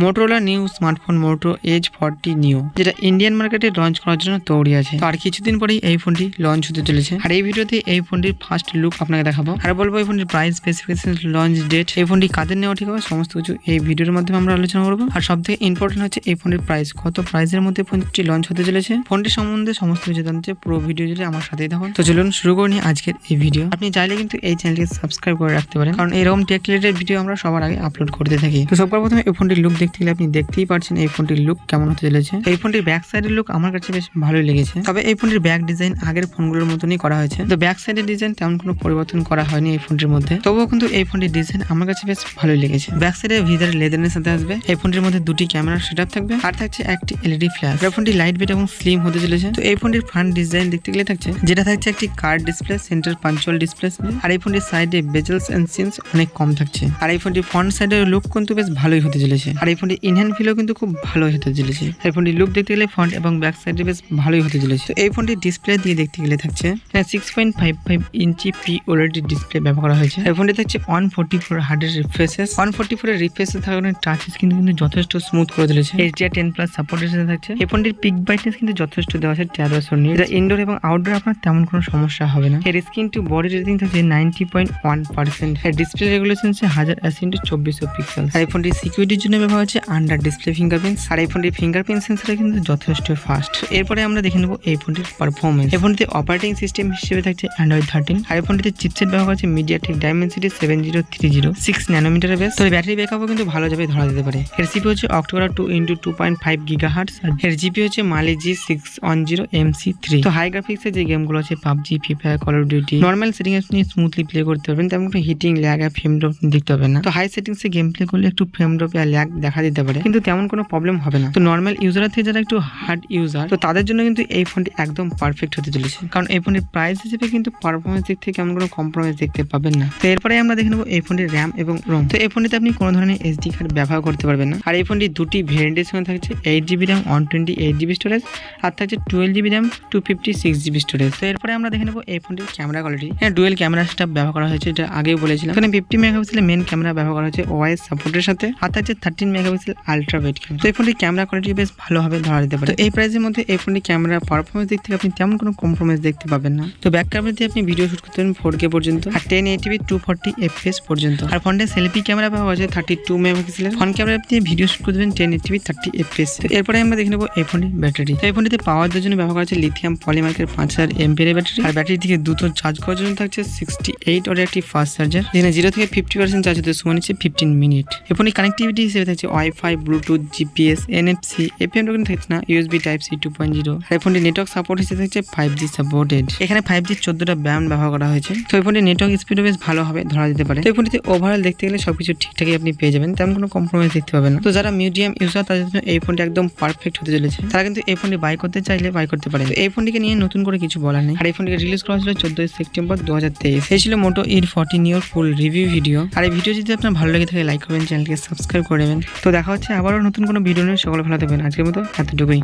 Motorola new smartphone মোটো age 40 new, যেটা Indian মার্কেটে launch করার জন্য তৈরি আছে। তো আর কিছুদিন পরেই এই ফোনটি লঞ্চ হতে চলেছে। আর এই ভিডিওতে এই ফোনটির ফার্স্ট লুক আপনাকে দেখাবো, আর বলবো এই ফোনটির প্রাইস, স্পেসিফিকেশন, লঞ্চ ডেট, এই ফোনটি কাদের নেওয়া ঠিক হবে, সমস্ত কিছু এই ভিডিওর মাধ্যমে আমরা আলোচনা করবো। আর সব থেকে ইম্পর্টেন্ট হচ্ছে এই ফোনের প্রাইস, কত প্রাইসের মধ্যে ফোনটি লঞ্চ হতে চলেছে, ফোনটি সম্বন্ধে সমস্ত কিছু জানতে পুরো ভিডিও জুড়ে আমার সাথেই থাকুন। তো চলুন শুরু করে নিই আজকের এই ভিডিও। আপনি চাইলে কিন্তু এই চ্যানেলকে সাবস্ক্রাইব করে রাখতে পারেন, কারণ এরকম টেক রিলেটেড ভিডিও আমরা সবার আগে আপলোড করতে থাকি। তো সবার প্রথমে এই ফোনটির লুক দেখতে গেলে আপনি দেখতেই পারছেন এই ফোনটির লুক কেমন হতে চলেছে। এই ফোনটির ব্যাক সাইডের লুক আমার কাছে বেশ ভালোই লেগেছে, তবে এই ফোনটির ব্যাক ডিজাইন আগের ফোনগুলোর মতনই করা হয়েছে। তো ব্যাক সাইডের ডিজাইন তেমন কোনো পরিবর্তন করা হয়নি এই ফোনটির মধ্যে, তবুও কিন্তু এই ফোনটির ডিজাইন আমার কাছে বেশ ভালোই লেগেছে। ব্যাক সাইডে ভিতরে লেদারের সাথে আসবে, এই ফোনটির মধ্যে দুটি ক্যামেরার সেটআপ থাকবে, আর থাকছে একটি এলইডি ফ্ল্যাশ। এই ফোনটি লাইট ওয়েট এবং স্লিম হতে চলেছে। তো এই ফোনটির ফ্রন্ট ডিজাইন দেখতে গেলে থাকছে, যেটা থাকছে একটি কার্ড ডিসপ্লে, সেন্টার পাঞ্চুয়াল ডিসপ্লে, আর এই ফোনটির সাইডে বেজেলস এন্ড সিনস অনেক কম থাকছে। আর এই ফোনটির ফ্রন্ট সাইডের লুক কিন্তু বেশ ভালোই হতে চলেছে, আর এই ফোনটির ইনহ্যান্ড ফিলও কিন্তু খুব ভালোই হতে চলেছে। এই ফোনটির লুক দেখতে গেলে ফ্রন্ট এবং ব্যাক সাইডে বেশ ভালোই হতে চলেছে। তো এই ফোনটির ডিসপ্লে দিয়ে দেখতে গেলে থাকছে 6.55 ইঞ্চি POLED ডিসপ্লে ব্যবহার করা হয়েছে। এই ফোনটি থাকছে 144 হার্ডের রিফ্রেশেস, 144 এর রিফ্রেশেস থাকার কারণে টাচ স্ক্রিন কিন্তু যথেষ্ট স্মুথ করে তুলেছে। HDR10+ সাপোর্টের সাথে থাকছে। এই ফোনটির পিক ব্রাইটনেস কিন্তু যথেষ্ট দেওয়া আছে 1300 নিট, যা ইনডোর এবং আউটডোর আপনার তেমন কোনো সমস্যা হবে না। এর স্ক্রিন টু বডি রেটিং থাকছে 90.1%। এর ডিসপ্লে রেগুলেশন হচ্ছে 1080x2400 পিক্সেল। আর এই ফোনটি সিকিউরিটির জন্য ব্যবহার হচ্ছে আন্ডার ডিসপ্লে ফিঙ্গারপ্রিন্ট, আর এই ফোনটির ফিঙ্গারপ্রিন্ট সেন্সর কিন্তু যথেষ্ট ফাস্ট। এরপরে আমরা দেখে নেব এই ফোনটির পারফরমেন্স। এই ফোনটিতে অপারেটিং সিস্টেম হিসেবে থাকছে Android 13, আর এই ফোনটিতে চিপসেট ব্যবহার হচ্ছে MediaTek Dimensity 7030 6 ন্যানোমিটারের বেস। তো ব্যাটারি ব্যাকআপও কিন্তু ভালো যাবে ধরা যেতে পারে। এর সিপিইউ হচ্ছে October 2x2.5 GHz, আর এর জিপি হচ্ছে Mali G610 MC3। তো হাই গ্রাফিক্সের যে গেমগুলো আছে PUBG, free fire, call of duty, normal setting আপনি স্মুথলি প্লে করতে পারবেন, তেমন কোনো হিটিং, ল্যাগ আর ফ্রেম ড্রপ দেখতে পাবেন না। তো হাই সেটিংসে গেম প্লে করলে একটু ফ্রেম ড্রপ আর ল্যাগ দেখা দিতে পারে, কিন্তু তেমন কোনো প্রবলেম হবে না। তো নর্মাল ইউজার থেকে যারা একটু হার্ড ইউজার, তো তাদের জন্য কিন্তু এই ফোনটি একদম পারফেক্ট হতে চলেছে, কারণ এই ফোনের প্রাইস হিসেবে কিন্তু পারফরমেন্স দিক থেকে কেমন কোনো কম্প্রোমাইজ দেখতে পাবেন না। তো এরপরে আমরা দেখে নেবো এই ফোনটির র্যাম এবং রোম। তো এই ফোনটিতে আপনি কোনো ধরনের SD কার্ড ব্যবহার করতে পারবেন না। আর এই ফোনটি দুটি ভেরিয়েন্টের সঙ্গে থাকছে 8GB র্যাম 128GB স্টোরেজ, আর থাকছে 12GB র্যাম 256GB স্টোরেজ। তো এরপরে আমরা দেখে নেবো এই ফোনটির ক্যামেরা কোয়ালিটি। হ্যাঁ, ডুয়েল ক্যামেরা সেটআপ ব্যবহার করা হয়েছে, এটা আগেই বলেছিলাম। এখানে 50 মেগাপিক্সেলের মেন ক্যামেরা ব্যবহার করা হয়েছে OIS সাপোর্টের সাথে, আর থাকছে 13 মেগাপিক্সেল আলট্রা ওয়াইড ক্যামেরা। তো এই ফোনটির ক্যামেরা কোয়ালিটি বেশ ভালোভাবে ধরা দিতে পারে। তো এই প্রাইসের মধ্যে এই ফোনটির ক্যামেরা পারফরমেন্স দিক থেকে আপনি তেমন কোনো কম্প্রোমাইজ দেখতে পাবেন না। তো ব্যাক ক্যামেরা দিয়ে আপনি ভিডিও শুট করতে পারেন 4K পর্যন্ত, আর 1080p 240 FPS পর্যন্ত। আর ফোনটির সেলফি ক্যামেরা ব্যবহার হয়েছে 32 মেগাপিক্সেলের। ফ্রন্ট ক্যামেরা দিয়ে ভিডিও শুট করতে পারেন 1080p 30 FPS। তো এরপরে আমরা দেখে নেবো এই ফোনটির ব্যাটারি। এই ফোনটিতে পাওয়ার দেওয়ার জন্য ব্যবহার করা হচ্ছে লিথিয়াম পলিমার্কের 5000 mAh ব্যাটারি, আর ব্যাটারি থেকে দ্রুত চার্জ করার জন্য থাকছে 68 ওয়াটের একটি ফাস্ট চার্জার, যেখানে 0 থেকে 50% চার্জ হতে সময় নিচ্ছে 15 মিনিট। এই ফোনটির কানেক্টিভিটি হিসেবে থাকছে wifi, Bluetooth, GPS, NFC, FM token থাকছে না, USB Type-C 2.0। আর এই ফোনটির নেটওয়ার্ক সাপোর্ট হিসেবে থাকছে 5G সাপোর্টেড। এখানে 5G 14টা ব্যান্ড ব্যবহার করা হয়েছে। তো এই ফোনটির নেটওয়ার্ক স্পিডও বেশ ভালোভাবে ধরা যেতে পারে। তো এই ফোনটিতে ওভারঅল দেখতে গেলে সবকিছু ঠিকঠাকই আপনি পেয়ে যাবেন, তেমন কোনো কম্প্রোমাইজ দেখতে পাবেন না। তো যারা মিডিয়াম ইউজার তাদের জন্য এই ফোনটি একদম পারফেক্ট হতে চলেছে, তারা কিন্তু এই ফোনটি বাই করতে চাইলে বাই করতে পারে। এই ফোনটিকে নিয়ে নতুন করে কিছু বলার নেই। আর এই ফোনটিকে রিলিজ করা হয়েছিল 14 সেপ্টেম্বর 2023। এই ছিল মোটো এজ 40 নিউর ফুল রিভিউ ভিডিও। আর এই ভিডিও যদি আপনার ভালো লেগে থাকে লাইক করবেন, চ্যানেলকে সাবস্ক্রাইব করে নেবেন। তো দেখা হচ্ছে আবারও নতুন কোনো ভিডিও নিয়ে, সকলে ভালো থাকবেন। আজকের মতো এতটুকুই।